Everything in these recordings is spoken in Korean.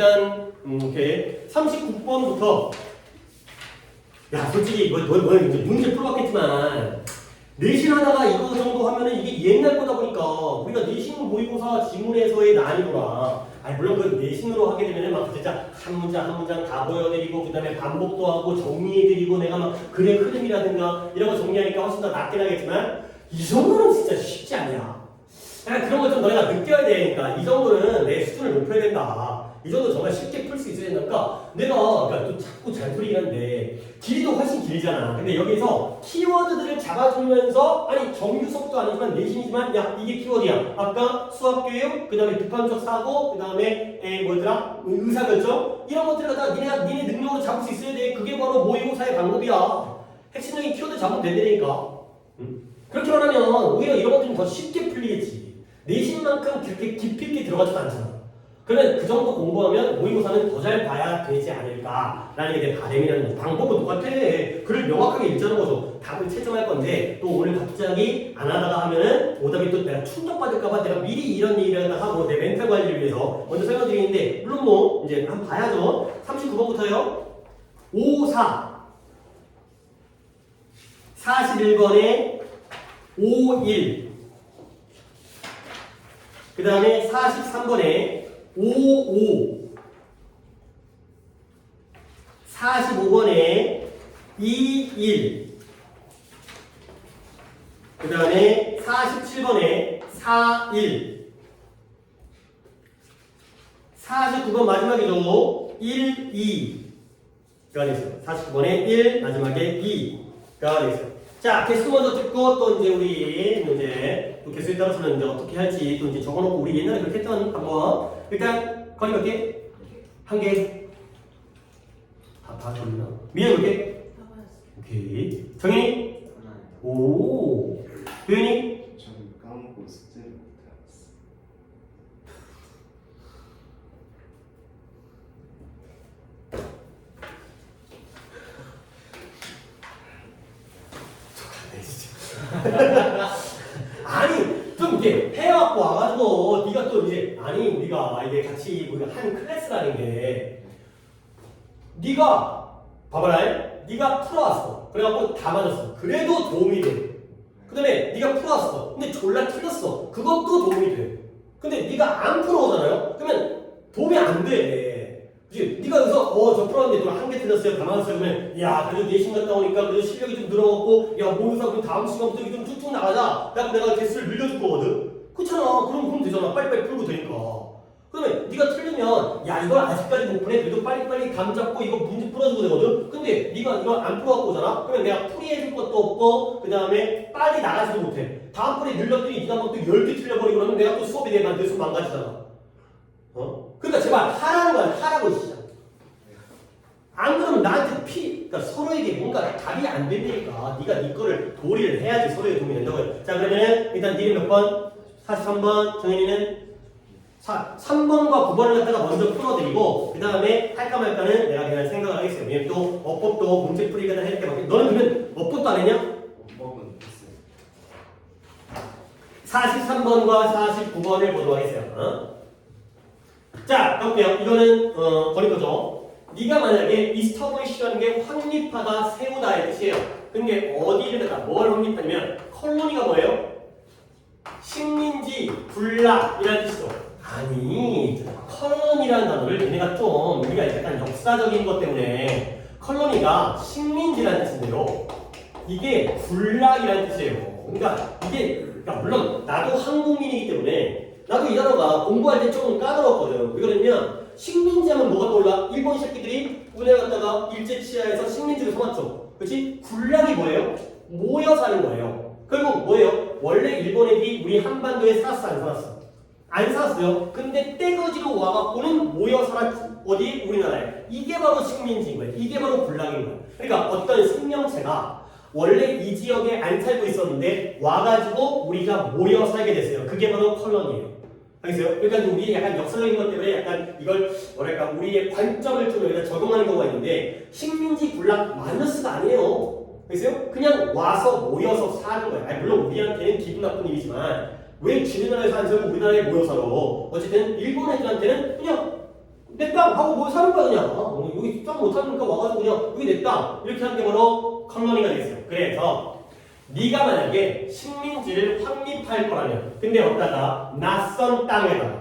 일단 오케이 39번부터 야 솔직히 이제 문제 풀어봤겠지만 내신 하다가 이거 정도 하면은 이게 옛날 거다 보니까 우리가 내신 모의고사 지문에서의 난이도라 물론 그 내신으로 하게 되면은 막 진짜 한 문장 다 보여드리고 그 다음에 반복도 하고 정리해드리고 내가 막 글의 흐름이라든가 이런 거 정리하니까 훨씬 더 낫긴 하겠지만 이 정도는 진짜 쉽지 않냐. 그런 걸 좀 너네가 느껴야 되니까 이 정도는 내 수준을 높여야 된다. 이 정도 정말 쉽게 풀 수 있어야 된다니까 내가 그러니까 또 자꾸 잘 풀리긴 한데 길이도 훨씬 길잖아. 근데 여기서 키워드들을 잡아주면서 아니 정규석도 아니지만 내신이지만 야 이게 키워드야. 아까 수학교육, 그 다음에 비판적 사고, 그 다음에 뭐더라 의사결정 이런 것들을 갖다가 니네 능력으로 잡을 수 있어야 돼. 그게 바로 모의고사의 방법이야. 핵심적인 키워드 잡으면 된다니까. 그렇게 말하면 오히려 이런 것들은 더 쉽게 풀리겠지. 내신만큼 그렇게 깊이 있게 들어가지도 않잖아. 그러면 그 정도 공부하면 모의고사는 더 잘 봐야 되지 않을까라는 게 내 바람이라는 거죠. 방법은 똑같아. 글을 명확하게 읽자는 거죠. 답을 채점할 건데 또 오늘 갑자기 안 하다가 하면은 오답이 또 내가 충격받을까봐 내가 미리 이런 얘기를 하고 내 멘탈 관리를 위해서 먼저 설명드리는데 물론 뭐 이제 한번 봐야죠. 39번부터요. 5, 4 41번에 5, 1 그 다음에 43번에 5, 5 45번에 2, 1 그 다음에 47번에 4, 1 49번 마지막이죠. 1, 2가 되겠어요. 49번에 1 마지막에 2가 되겠어요. 자, 개수 먼저 듣고 또 이제 우리 이제 또 개수에 따라서는 이제 어떻게 할지 또 이제 적어놓고 우리 옛날에 그렇게 했던 방법. 일단 거리 몇 개? 한 개. 다 걸리나? 미안 몇 개? 오케이. 정현이? 오. 도현이? 저는 까먹고 숙제를 못해왔어. 아니 좀 이렇게 해갖고 와가지고 네가 또 이제 아니 우리가 이게 같이 우리가 한 클래스라는 게 네가 봐봐라 네가 풀어왔어 그래갖고 다 맞았어 그래도 도움이 돼그 다음에 네가 풀어왔어 근데 졸라 틀렸어 그것도 도움이 돼 근데 네가 안 풀어오잖아요 그러면 도움이 안돼 그치? 네가 여기서 저 풀었는데 너 한 개 틀렸어요 다 맞았어요 그러면 야 그래도 내신 갔다 오니까 그래도 실력이 좀 늘어갔고 야 모의고사 그럼 다음 시간부터 좀 쭉쭉 나가자 야 내가 개수를 늘려줄 거거든 그렇잖아 그럼 되잖아 빨리빨리 풀고 되니까 그러면 네가 틀리면 야 이걸 아직까지 못 푸네 그래도 빨리빨리 감 잡고 이거 문제 풀어주고 되거든 근데 네가 이걸 안 풀어갖고 오잖아 그러면 내가 풀이해줄 것도 없고 그 다음에 빨리 나가지도 못해 다음 풀에 늘렸더니 네가 막 또 10개 틀려버리고 그러면 내가 또 수업에 대한 내 수업 망가지잖아 그러니까 제발 하라는 거야 하라고 시작 안 그러면 나한테 그러니까 서로에게 뭔가 답이 안 된다니까 네가 네 거를 도리를 해야지 서로에게 도움이 된다고요 자 그러면 일단 니는 몇 번? 43번 정현이는 3번과 9번을 갖다가 먼저 풀어드리고 그 다음에 할까 말까는 내가 그냥 생각을 하겠어요. 왜냐면 또 어법도 문제풀이가 할 때밖에 너는 그러면 어법도 안 했냐? 어법은 했어요. 43번과 49번을 보도록 하겠어요. 자 볼게요. 이거는 버릴 거죠. 네가 만약에 establish라는 게 확립하다 세우다의 뜻이에요. 근데 어디에다가 뭘 확립하냐면 컬로니가 뭐예요? 식민지, 군락이라는 뜻이죠. 아니 컬러니라는 단어를 얘네가 좀 우리가 약간 역사적인 것 때문에 컬러니가 식민지라는 뜻인데요 이게 군락이라는 뜻이에요 그러니까 이게 물론 나도 한국민이기 때문에 나도 이 단어가 공부할 때 조금 까다로웠거든 왜 그러냐면 식민지 하면 뭐가 떠올라? 일본 새끼들이 우리나라 갔다가 일제치하에서 식민지를 삼았죠 그렇지? 군락이 뭐예요? 모여 사는 거예요 결국 뭐예요? 원래 일본 애들이 우리 한반도에 살았어 안 살았어? 안 살았어요. 근데 떼거지로 와갖고는 모여 살았지. 어디? 우리나라에. 이게 바로 식민지인 거예요. 이게 바로 군락인 거예요. 그러니까 어떤 생명체가 원래 이 지역에 안 살고 있었는데 와가지고 우리가 모여 살게 됐어요. 그게 바로 컬러니예요. 알겠어요? 그러니까 우리 약간 역사적인 것 때문에 약간 이걸 뭐랄까 우리의 관점을 좀 여기다 적용하는 경우가 있는데 식민지 군락 마이너스가 아니에요. 알겠어요? 그냥 와서 모여서 사는 거예요. 아니, 물론 우리한테는 기분 나쁜 일이지만 왜 지네 나라에서 안 살고 우리나라에 모여 살아? 어쨌든 일본 애들한테는 그냥 내 땅 하고 뭐 사는 거야 그냥. 여기 땅 못하니까 와가지고 그냥 여기 내 땅 이렇게 하는 게 바로 컬러니가 되겠어요. 그래서 네가 만약에 식민지를 확립할 거라면 근데 어디다가 낯선 땅에다가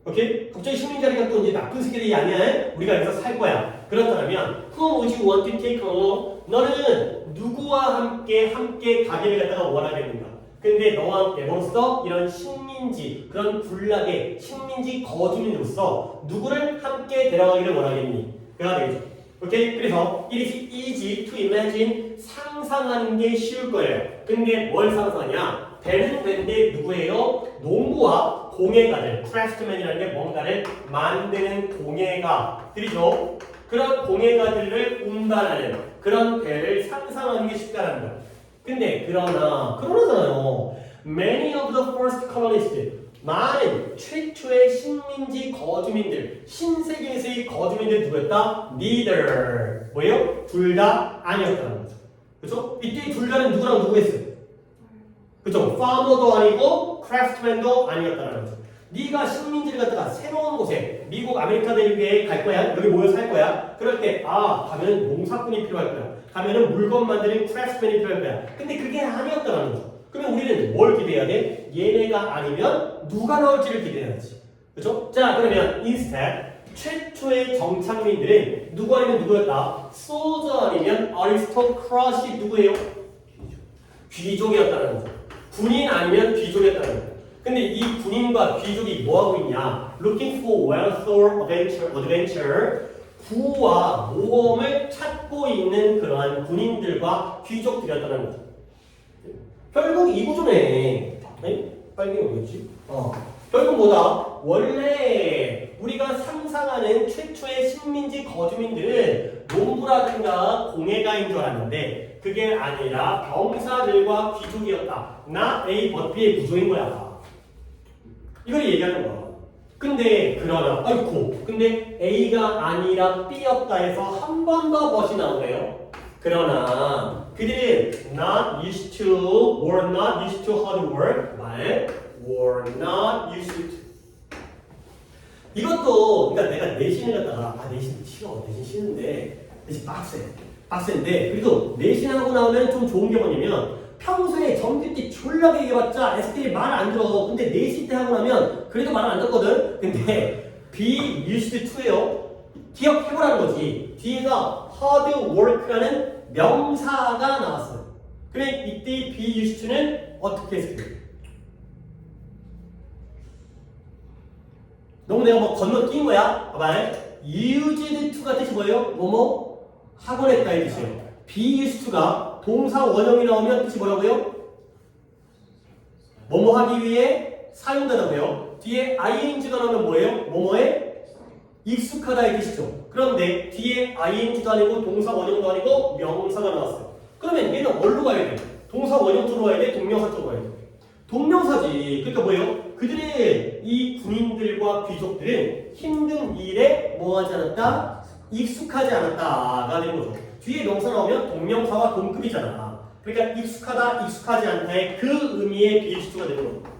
오케이? 갑자기 식민지가 또 이제 나쁜 새끼들이 아니야. 우리가 여기서 살 거야. 그렇다면 Who would you want to take along? 너는 누구와 함께 가기를 갖다가 원하겠는가? 근데 너와 함께 뭐로써 이런 식민지 그런 군락의 식민지 거주민으로서 누구를 함께 데려가기를 원하겠니? 그가 되겠죠. 오케이? 그래서 it is easy to imagine 상상하는 게 쉬울 거예요. 근데 뭘 상상하냐? 배는 배인데 누구예요? 농부와 공예가들, craftsman이라는 게 뭔가를 만드는 공예가들이죠. 그런 공예가들을 운반하는 그런 배를 상상하는 게 쉽다는 거야. 근데 그러나잖아요. Many of the first colonists, 많은 최초의 식민지 거주민들, 신세계에서의 거주민들 누구였다? Neither. 뭐예요? 둘 다 아니었다는 거죠. 그렇죠? 이때 둘 다는 누구랑 누구 했어요? 그렇죠? farmer도 아니고 craftsman도 아니었다는 거죠. 네가 식민지를 갖다가 새로운 곳에 미국 아메리카 대륙에 갈 거야. 여기 모여 살 거야. 그럴 때 가면은 농사꾼이 필요할 거야. 가면은 물건 만드는 craftsman이 필요할 거야. 근데 그게 아니었다는 거죠. 그러면 우리는 뭘 기대해야 돼? 얘네가 아니면 누가 나올지를 기대해야지. 그렇죠? 자, 그러면 instead 최초의 정착민들은 누구 아니면 누구였다? soldier 아니면 aristocrat이 누구예요? 귀족이었다는 거죠. 군인 아니면 귀족이었다는 거죠. 근데 이 군인과 귀족이 뭐하고 있냐? Looking for wealth or adventure. 부와 모험을 찾고 있는 그러한 군인들과 귀족들이었다는 거죠. 결국 이 구조네. 빨리 어디였지? 결국 뭐다? 원래 우리가 상상하는 최초의 식민지 거주민들은 농부라든가 공예가인 줄 알았는데 그게 아니라 병사들과 귀족이었다. Not A but B의 구조인 거야. 이걸 얘기하는 거야. 근데 근데 A가 아니라 B였다 해서 한 번 더 멋이 나오네요. 그러나 그들은 not used to or not used to hard work 말 or not used to 이것도 그러니까 내가 내신을 갖다가 내신 싫어 내신 싫은데 내신 빡센데 그래도 내신하고 나오면 좀 좋은 게 뭐냐면 평소에 정규 때 졸라게 얘기해봤자 애들이 말 안 들어. 근데 내신 때 하고 나면 그래도 말 안 듣거든. 근데 be used to예요. 기억해보라는 거지. 뒤에가 hard work라는 명사가 나왔어요. 그러면 이때 be used to는 어떻게 했을까요? 너무 내가 뭐 건너뛴 거야? 봐봐. used to가 뜻이 뭐예요? 뭐뭐? 하곤 했다 이 뜻이에요. be used to가 동사 원형이 나오면 뜻이 뭐라고요? 뭐뭐 하기 위해 사용되다고요. 뒤에 ing가 나오면 뭐예요? 뭐뭐에 익숙하다 이 뜻이죠. 그런데 뒤에 ing도 아니고 동사 원형도 아니고 명사가 나왔어요. 그러면 얘는 뭘로 가야 돼? 동사 원형 쪽으로 가야 돼? 동명사 쪽으로 가야 돼? 동명사지. 그러니까 뭐예요? 그들의 이 군인들과 귀족들은 힘든 일에 뭐하지 않았다? 익숙하지 않았다가 되는 거죠. 뒤에 명사 나오면 동명사와 동급이잖아. 그러니까 익숙하다, 익숙하지 않다의 그 의미의 비유수가 되는 거죠.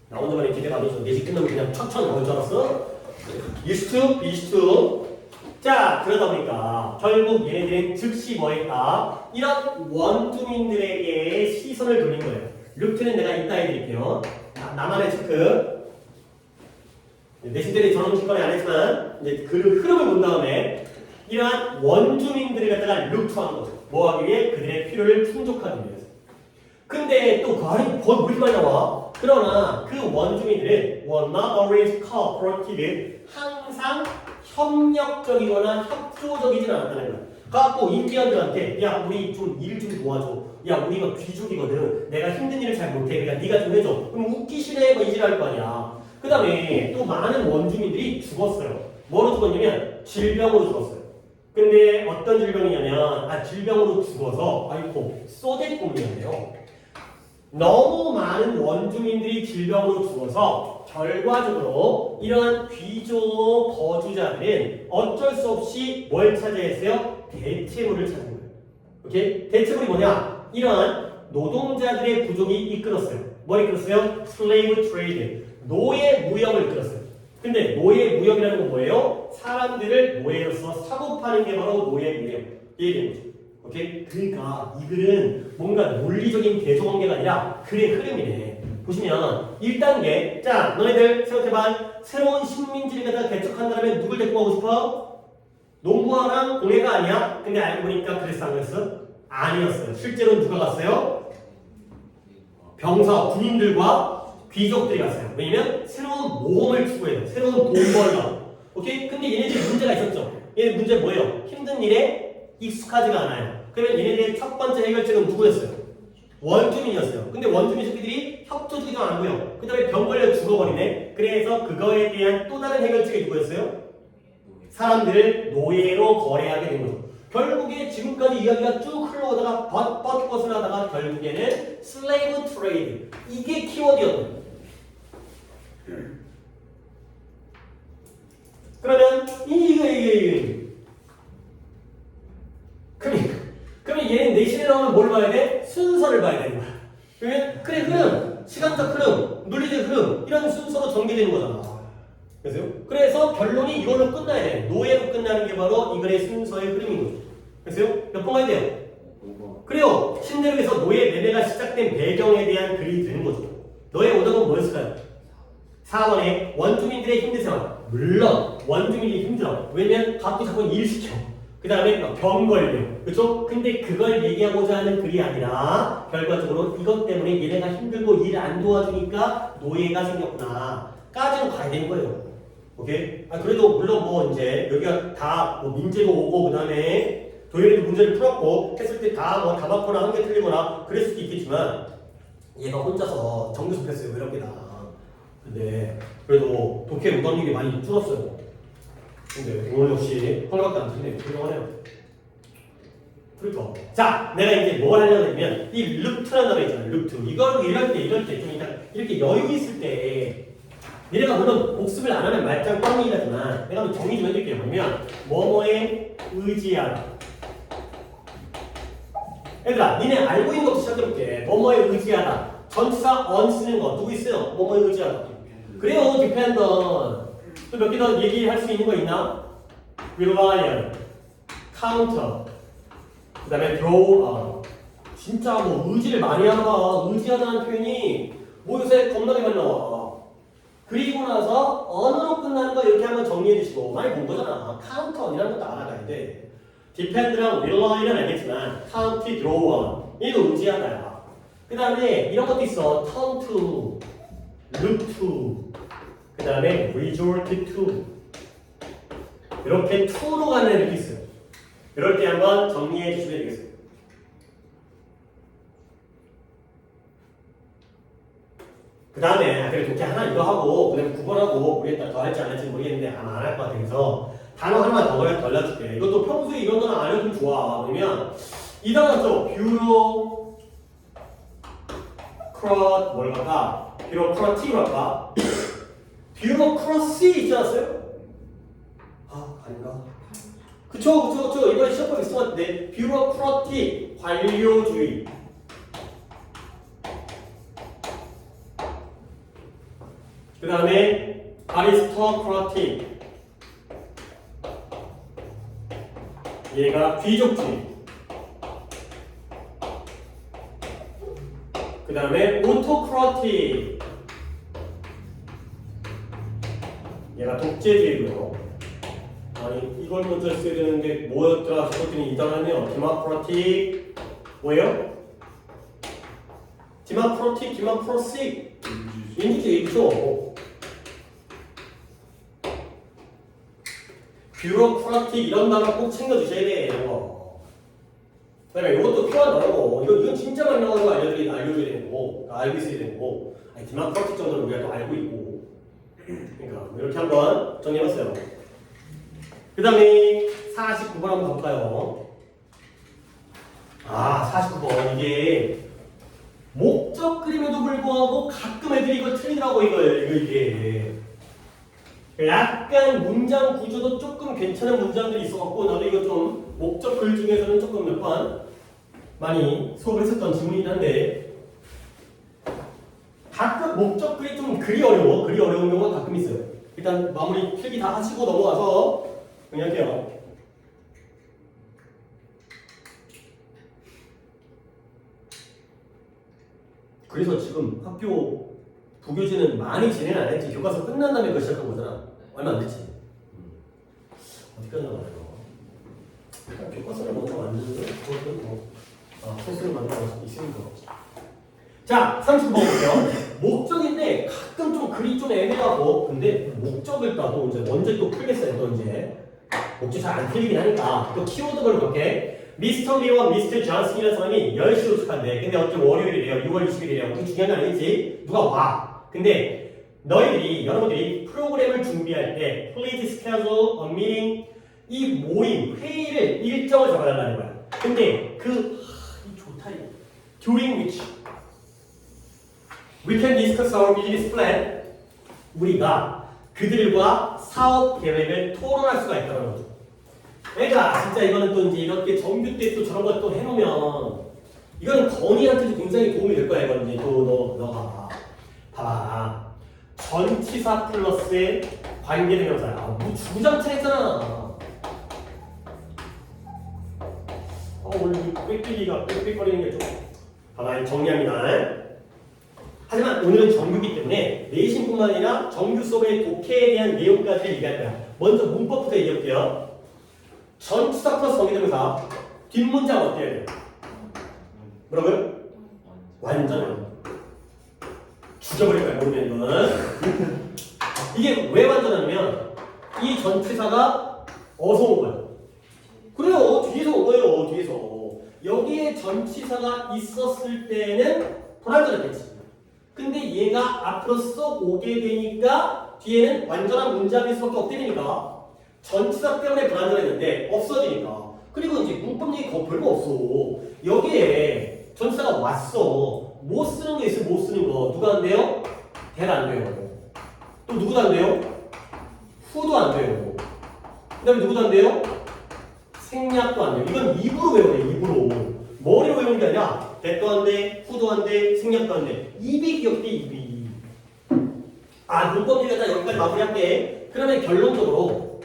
나 혼자만의 기대가 아니죠. 내신 끝나면 그냥 촥촥 나올 줄 알았어? used to, be used to. 자, 그러다 보니까 결국 얘네들은 즉시 뭐 했다? 이런 원주민들에게 시선을 돌린 거예요. 루트는 내가 이따 해드릴게요. 나만의 체크. 내신 때는 저런 직관이 안 했지만 이제 그 흐름을 본 다음에 이러한 원주민들을 갖다가 루트한 거죠. 뭐 하기 위해? 그들의 필요를 충족하기 위해서. 근데 또 그 안에 거의 왜 이렇게 많이 나와? 그러나 그 원주민들은 were not always cooperative. 항상 협력적이거나 협조적이진 않았다는 거야. 그래갖고 인디언들한테 야 우리 좀 일 좀 도와줘. 야 우리가 귀족이거든. 내가 힘든 일을 잘 못해. 그러니까 네가 좀 해줘. 그럼 웃기시네 뭐 이질할 거 아니야. 그 다음에 또 많은 원주민들이 죽었어요. 뭐로 죽었냐면 질병으로 죽었어요. 근데 어떤 질병이냐면 질병으로 죽어서 아이고 소대국이었네요. 너무 많은 원주민들이 질병으로 죽어서 결과적으로 이러한 귀족 거주자들은 어쩔 수 없이 뭘 차지했어요? 대체물을 찾은 거예요. 오케이? 대체물이 뭐냐? 이러한 노동자들의 부족이 이끌었어요. 뭘 이끌었어요? 슬레이브 트레이드. 노예 무역을 이끌었어요. 근데 노예 무역이라는 건 뭐예요? 사람들을 노예로서 사고 파는 게 바로 노예 무역. 이해되는 거죠. 오케이? 그러니까 이 글은 뭔가 논리적인 대조관계가 아니라 글의 흐름이네. 보시면 1단계. 자, 너희들 생각해봐. 새로운 식민지를 갖다 개척한다면 누굴 데리고 가고 싶어? 농부와랑 공예가 아니야? 근데 알고 보니까 그랬어 안 그랬어? 아니었어요. 실제로 누가 갔어요? 병사, 군인들과 귀족들이 갔어요. 왜냐면 새로운 모험을 추구해요. 새로운 돈벌이가. 오케이? 근데 얘네들이 문제가 있었죠. 얘네 문제 뭐예요? 힘든 일에 익숙하지가 않아요. 그러면 얘네들의 첫 번째 해결책은 누구였어요? 원주민이었어요. 근데 원주민 새끼들이 협조주기도 안 하고요. 그 다음에 병 걸려 죽어버리네. 그래서 그거에 대한 또 다른 해결책이 누구였어요? 사람들을 노예로 거래하게 된 거죠. 결국에 지금까지 이야기가 쭉 흘러오다가 버킷버스를 하다가 결국에는 슬레이브 트레이드. 이게 키워드였거든요. 그러면 이게 그러면 얘는 내신에 나오면 뭘 봐야 돼? 순서를 봐야 되는 거야. 그러면 그래 흐름, 시간적 흐름, 논리적 흐름 이런 순서로 전개되는 거잖아. 그래서 결론이 이걸로 끝나야 돼. 노예로 끝나는 게 바로 이 글의 순서의 흐름인 거죠. 그래서요? 몇 번 가야 돼요? 그래요. 신대륙에서 노예 매매가 시작된 배경에 대한 글이 되는 거죠. 너의 오답은 뭐였을까요? 4번에 원주민들의 힘든 생활. 물론 원주민이 힘들어. 왜냐면 갖고 자꾸 일 시켜. 그 다음에 병 걸려. 그렇죠? 근데 그걸 얘기하고자 하는 글이 아니라 결과적으로 이것 때문에 얘네가 힘들고 일 안 도와주니까 노예가 생겼구나. 까지는 가야 되는 거예요. 오케이? 그래도 물론 뭐 이제 여기가 다 뭐 민재도 오고 그 다음에 도현이도 문제를 풀었고 했을 때 다 뭐 다 맞거나 한 개 틀리거나 그랬을 수도 있겠지만 얘가 혼자서 정규습했어요. 몇 개다. 근데 그래도 독해 무당률이 많이 줄었어요. 근데 오늘 역시 하나밖에 안 틀리네요. 훌륭하네요. 그러니까 자, 내가 이제 뭘 하려고 하면 이 루트라는 단어 있잖아요. 루트. 이걸 이럴 때 좀 이렇게 여유 있을 때 얘네가 물론 복습을 안 하면 말짱 꽝이라지만 내가 한번 정리 좀 해줄게요. 뭐냐면 뭐뭐에 의지하다. 얘들아, 니네 알고 있는 것부터 시작해볼게. 뭐뭐에 의지하다. 전치사 on 쓰는 거 누구 있어요? 뭐뭐에 의지하다. 그래요, dependent. 또 몇 개 더 얘기할 수 있는 거 있나? rely, counter, 그 다음에 draw on. 진짜 뭐 의지를 많이 하다가 의지하다는 표현이 뭐 요새 겁나게 많이 나와. 그리고 나서 on으로 끝나는 거 이렇게 한번 정리해 주시고 많이 본 거잖아. counter on이라는 것도 알아가야 돼. depend랑 rely는 알겠지만 count, draw on 얘도 의지하다야. 그 다음에 이런 것도 있어. turn to, look to, 그 다음에 resort to. 이렇게 to로 가는 애들도 있어요. 이럴 때 한번 정리해 주시면 되겠어요. 그 다음에 그래 독해 하나 이거 하고 그 다음에 9번하고 모르겠다. 더 할지 안 할지 모르겠는데 아마 안 할 것 같아. 그래서 단어 하나만 더 걸려줄게. 이것도 평소에 이런 거는 안 해도 좋아. 왜냐면 이 단어죠. 뷰로크럿 뭘 갈까? 뷰로크라티로 갈까? 뷰로크러시 있지 않았어요? 아닌가? 그쵸. 이번에 시험범위 있었는데 뷰로크라티 관료주의. 그 다음에 아리스토크라틱. 얘가 귀족주의. 그 다음에 오토크라틱. 얘가 독재주의고요. 아니 이걸 먼저 써야 되는데 뭐였더라 싶었더니 이 단어네요. 디마크라틱. 뭐예요? 디마크라틱. 민주주의죠. 뷰로크라틱 이런 단어 꼭 챙겨주셔야 돼요. 그 다음에 이것도 필요한 단어고 이건 진짜 많이 나와서 알려줘야 되는 거고 알고 있어야 되는 거고 디마크라틱 정도는 우리가 또 알고 있고 그러니까 이렇게 한번 정리해봤어요. 그 다음에 49번 한번 가볼까요? 49번 이게 목적 그림에도 불구하고 가끔 애들이 이거 틀리더라고 이게 약간 문장 구조도 조금 괜찮은 문장들이 있어갖고 나도 이거 좀 목적 글 중에서는 조금 몇 번 많이 수업을 했었던 지문이긴 한데 가끔 목적 글이 좀 글이 어려운 경우가 가끔 있어요. 일단 마무리 필기 다 하시고 넘어가서 정리할게요. 그래서 지금 학교 부교재는 많이 진행 안 했지. 교과서 끝난 다음에 그거 시작한 거잖아. 얼마 안 됐지. 어디 끝나 말이야. 교과서를 먼저 만드는 그것도 소스를 만들어 있으니까. 자, 39번 볼게요. 목적인데 가끔 좀 글이 좀 애매하고, 근데 목적을 따도 이제 언제 또 풀겠어요. 또 이제 목적 잘 안 풀리긴 하니까 또 키워드 걸로 볼게. 미스터 리와 미스터 존슨이라는 사람이 10시 도착한대. 근데 어제 월요일이래요. 6월 20일이래요. 그게 중요한 건 아니지. 누가 와. 근데 여러분들이 프로그램을 준비할 때 please schedule a meeting, 이 모임, 회의를 일정을 잡아달라는 거야. 근데 이 좋다 이거. during which we can discuss our business plan. 우리가 그들과 사업 계획을 토론할 수가 있다는 거죠. 그러니까 진짜 이거는 또 이제 이렇게 정규 때 또 저런 걸 또 해놓으면 이거는 건의한테도 굉장히 도움이 될 거야. 이건 이제 또 너가 봐봐. 전치사 플러스의 관계대명사야. 뭐 주구장창 했잖아. 오늘 빽빽이가 빽빽거리는 게 좀 봐봐. 정리합니다. 하지만 오늘은 정규이기 때문에 내신뿐만 아니라 정규 수업의 독해에 대한 내용까지 얘기할 거야. 먼저 문법부터 얘기해볼게요. 전치사 플러스 관계대명사 뒷문장 어떻게 해야 돼? 뭐라고요? 완전 죽여버릴 거야. 모르면 이거는 이게 왜 완전하냐면 이 전치사가 어디서 온 거야? 그래요. 뒤에서 온 거예요. 뒤에서 여기에 전치사가 있었을 때는 불완전했겠지. 근데 얘가 앞으로 쏙 오게 되니까 뒤에는 완전한 문장일 수밖에 없게 되니까 전치사 때문에 불완전했는데 없어지니까. 그리고 이제 문법 얘기 거 별거 없어. 여기에 전치사가 왔어. 못 쓰는 게 있으면 못 쓰는 거. 누가 안 돼요? 대가 안 돼요. 또 누구도 안 돼요? 후도 안 돼요. 그 다음에 누구도 안 돼요? 생략도 안 돼요. 이건 입으로 외워야 돼. 입으로. 머리로 외우는 게 아니라 대도 안 돼, 후도 안 돼, 생략도 안 돼. 입이 기억돼. 입이. 문법 얘기가 다 여기까지 마무리할게. 그러면 결론적으로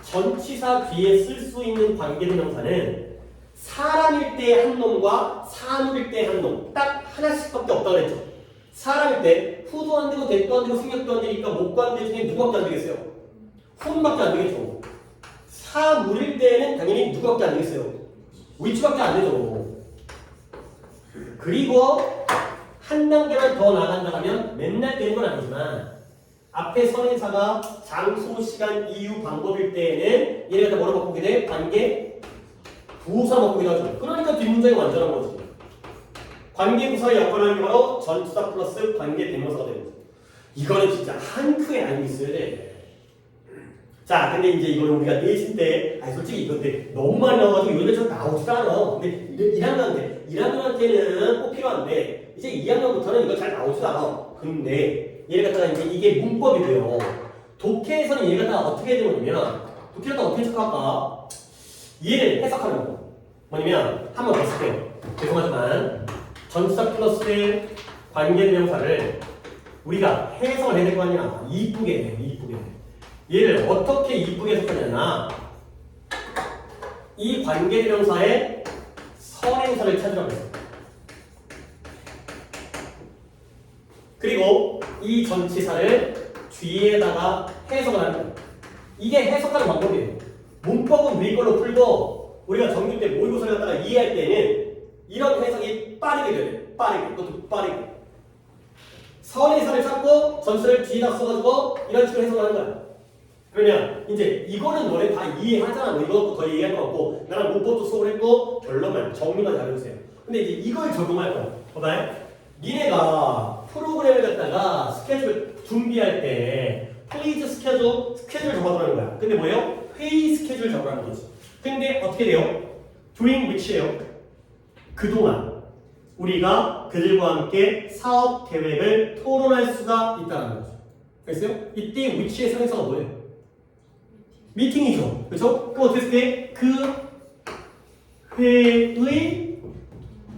전치사 뒤에 쓸 수 있는 관계대명사는 사람일 때 한 놈과 사물일 때 한 놈 딱 하나씩밖에 없다고 그랬죠. 사람일 때 후도 안 되고 대도 안 되고 생략도 안 되니까 목과 안 돼 중에 누구밖에 안 되겠어요? 후밖에 안 되겠죠. 사물일 때는 당연히 누구밖에 안 되겠어요? 위치밖에 안 되죠. 그리고 한 단계만 더 나간다면 맨날 되는 건 아니지만 앞에 선행사가 장소, 시간, 이유, 방법일 때에는 얘네가 다 뭐로 바꾸게 돼? 관계 부사 바꾸기도 하죠. 그러니까 뒷문장이 완전한 거지. 관계 부사의 역할을 하는 게 바로 전치사 플러스 관계 대명사가 되는 거죠. 이거는 진짜 한 큐에 알고 있어야 돼. 자, 근데 이제 이거는 우리가 내신 때, 솔직히 이건데 너무 많이 나와가지고 요즘에 좀 나오지도 않아. 근데 1학년한테는 꼭 필요한데 이제 2학년부터는 이거 잘 나오지도 않아. 근데 얘를 갖다가 이제 이게 문법이고요. 독해에서는 얘를 갖다가 어떻게 해야 되냐면 독해를 갖다가 어떻게 해석할까? 얘를 해석하는 거. 뭐냐면 한번 더 쓸게요. 죄송하지만 전치사 플러스 관계대명사를 우리가 해석을 해야 될 거 아니야. 이쁘게. 얘를 어떻게 이쁘게 해석하냐면 이 관계대명사의 선행사를 찾으라고 해요. 그리고 이 전치사를 뒤에다가 해석을 하는 거예요. 이게 해석하는 방법이에요. 문법은 우리 걸로 풀고 우리가 정규 때 모의고사를 갖다가 이해할 때는 이런 해석이 빠르게 돼요. 그것도 빠르게. 선행사를 찾고 전치사를 뒤에다 써가지고 이런 식으로 해석을 하는 거야. 그러면 이제 이거는 너네 다 이해하잖아. 뭐 이것도 더 이해할 거 없고 나랑 문법도 수업을 했고 결론만 정리만 잘해주세요. 근데 이제 이걸 적용할 거야. 봐봐요. 니네가 프로그램을 갖다가 스케줄 준비할 때 플리즈 스케줄 적어보라는 거야. 근데 뭐예요? 회의 스케줄 적으라는 거지. 근데 어떻게 돼요? during which예요. 그동안 우리가 그들과 함께 사업 계획을 토론할 수가 있다는 거죠. 알겠어요? 이때 which의 상대사가 뭐예요? 미팅이죠. 그렇죠? 그럼 어떻게 했을 때? 그 회의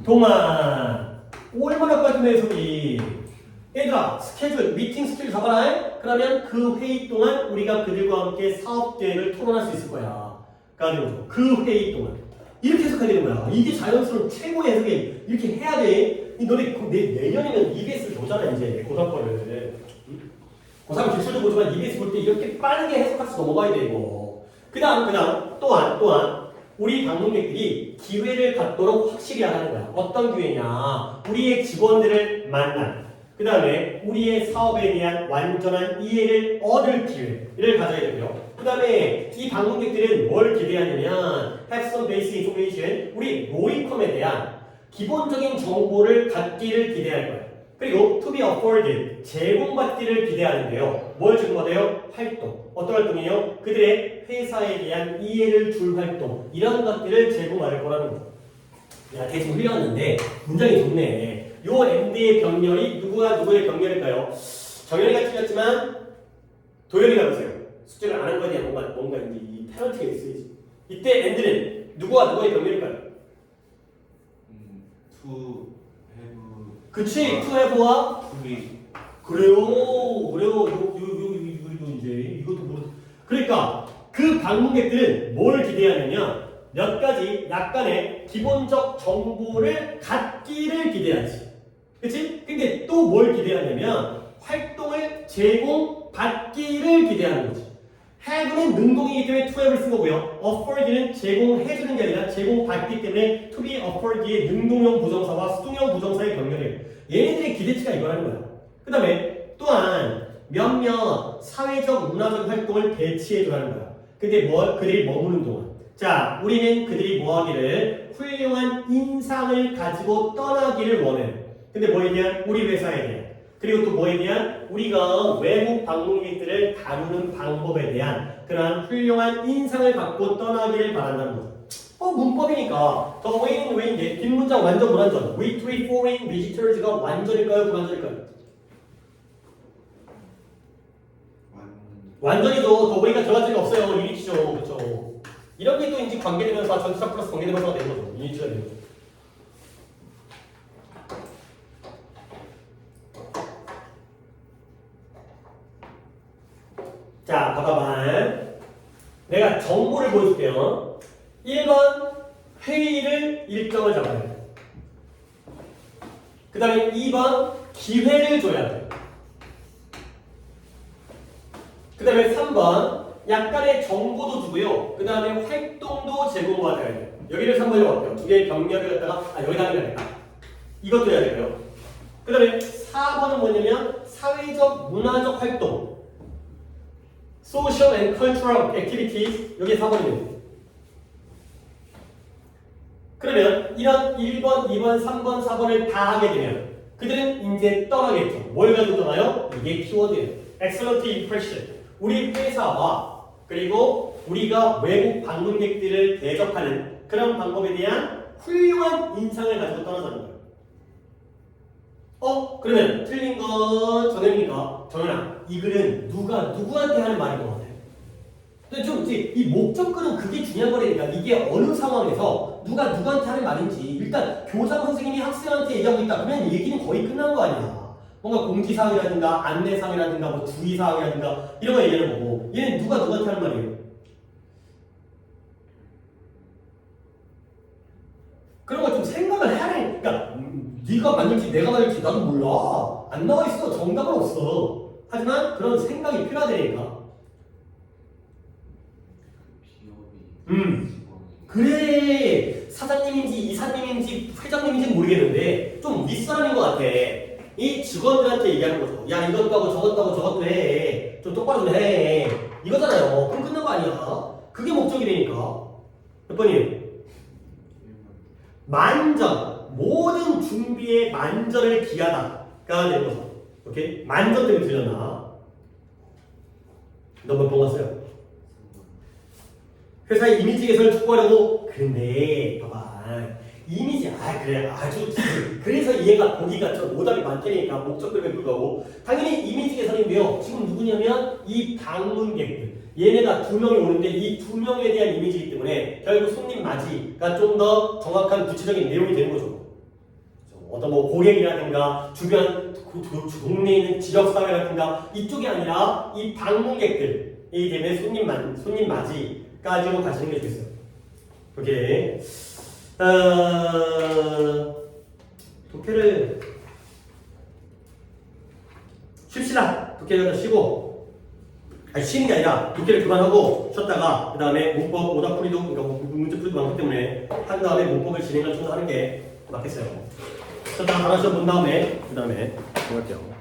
동안 얼마나 빠진 해석이 얘들아 스케줄 미팅 스케줄 잡아라. 그러면 그 회의 동안 우리가 그들과 함께 사업 계획을 토론할 수 있을 거야. 그러니까 그 회의 동안 이렇게 해석해야 되는 거야. 이게 자연스러운 최고의 해석이 이렇게 해야 돼. 너네 내년이면 EBS를 보잖아 이제 고3 거를. 고3 기출도 보지만 EBS 볼 때 이렇게 빠르게 해석해서 넘어가야 돼 이거. 그다음 또한 우리 방문객들이 기회를 갖도록 확실히 하는 거야. 어떤 기회냐? 우리의 직원들을 만난. 그 다음에 우리의 사업에 대한 완전한 이해를 얻을 기회를 가져야 되고요. 그 다음에 이 방문객들은 뭘 기대하냐면 have some basic information, 우리 로이컴에 대한 기본적인 정보를 갖기를 기대할 거예요. 그리고 to be afforded, 제공받기를 기대하는데요. 뭘 제공받아요? 활동. 어떤 활동이에요? 그들의 회사에 대한 이해를 줄 활동. 이런 것들을 제공할 거라는 거죠. 야, 대충 흘렸는데 문장이 좋네. 요 MD의 병렬이 누구와 누구의 병렬일까요? 정연이가 틀렸지만 도연이가 보세요. 숙제를 안 한 거에 대한 뭔가 이제 이 페널티가 있어야지. 이때 엔드는 누구와 누구의 병렬일까요? to have. 그치, to have와 to be. 그래요. 이제 이것도 모르. 그러니까 그 방문객들은 뭘 기대하느냐? 몇 가지 약간의 기본적 정보를 갖기를 기대하지. 그치? 근데 또 뭘 기대하냐면 활동을 제공받기를 기대하는 거지. have는 능동이기 때문에 to have를 쓴 거고요. afford는 제공해주는 게 아니라 제공받기 때문에 to be afford의 능동형 부정사와 수동형 부정사의 병렬이에요. 얘네들의 기대치가 이거라는 거야. 그 다음에 또한 몇몇 사회적 문화적 활동을 배치해주라는 거야. 근데 그들이 머무는 동안 자, 우리는 그들이 뭐하기를 훌륭한 인상을 가지고 떠나기를 원해. 근데 뭐에 대한? 우리 회사에 대한. 그리고 또 뭐에 대한? 우리가 외국 방문객들을 다루는 방법에 대한 그러한 훌륭한 인상을 갖고 떠나기를 바란다는 거죠. 문법이니까 the way는 way인데 뒷문장 완전 불완전. We treat foreign visitors가 완전일까요? 불완전일까요? 완전히도 the way가 들어갈 적이 없어요. 유니티죠. 그렇죠. 이런 게 또 이제 관계되면서 전치사 플러스 관계되면서가 되는 거죠. 유니티가 되는 거죠. 자, 봐봐봐. 내가 정보를 보여줄게요. 1번 회의를 일정을 잡아야 돼. 그 다음에 2번 기회를 줘야 돼. 그 다음에 3번 약간의 정보도 주고요. 그 다음에 활동도 제공받아야 돼. 여기를 3번이라고 할게요. 두 개의 병렬을 갖다가 여기다 하면 되겠다. 이것도 해야 되고요. 그 다음에 4번은 뭐냐면 사회적 문화적 활동, social and cultural activities. 여기 4번이네요. 그러면 이런 1번, 2번, 3번, 4번을 다 하게 되면 그들은 이제 떠나겠죠. 뭘 가지고 떠나요? 이게 키워드예요. excellent impression. 우리 회사와 그리고 우리가 외국 방문객들을 대접하는 그런 방법에 대한 훌륭한 인상을 가지고 떠나자는 거예요. 그러면 틀린 건 정현이니까 정현아, 이 글은 누가 누구한테 하는 말인 것 같아? 근데 좀 이제 이 목적글은 그게 중요한 거라니까. 이게 어느 상황에서 누가 누구한테 하는 말인지. 일단 교장 선생님이 학생한테 얘기하고 있다 그러면 얘기는 거의 끝난 거 아니야. 뭔가 공지사항이라든가 안내사항이라든가 뭐 주의사항이라든가 이런 거 얘기하는 거고, 얘는 누가 누구한테 하는 말이에요? 그런 거 좀 생각을 해야 돼. 그러니까 네가 만들지 내가 만들지 나도 몰라. 안 나와 있어. 정답은 없어. 하지만 그런 생각이 필요하다니까. 그래. 사장님인지 이사님인지 회장님인지 모르겠는데 좀 윗사람인 것 같아. 이 직원들한테 얘기하는 거죠. 야, 이것도 하고 저것도 하고 저것도 해. 좀 똑바로 좀 해. 이거잖아요. 그럼 끝난 거 아니야. 그게 목적이 되니까. 몇 번이에요? 만전. 모든 준비에 만전을 기하다가 되는 거죠. 오케이? 만전 때문에 들렸나? 너 몇 번 갔어요? 회사의 이미지 개선을 촉구하려고. 근데 봐봐. 이미지, 그래, 아주 그래서 얘가 보기가 좀 오답이 많다니까. 목적들에 불구하고 당연히 이미지 개선인데요. 지금 누구냐면 이 방문객들, 얘네가 2명이 오는데 이 2명에 대한 이미지이기 때문에 결국 손님 맞이가 좀 더 정확한 구체적인 내용이 되는 거죠. 어떤 뭐 고객이라든가 주변 동네에 있는 지역사회라든가 이쪽이 아니라 이 방문객들이 되면 손님 맞이까지로 가시는 게 좋겠어요. 오케이. 독해를 쉽시다. 독해를 쉬고, 아니 쉬는 게 아니라 독해를 그만하고 쉬었다가 그 다음에 문법 오답풀이도 그러니까 문제풀이도 많기 때문에 한 다음에 문법을 진행을 좀 하는 게 맞겠어요. 쉬었다가 하나 시험 본 다음에 그 다음에 뭐 할게요.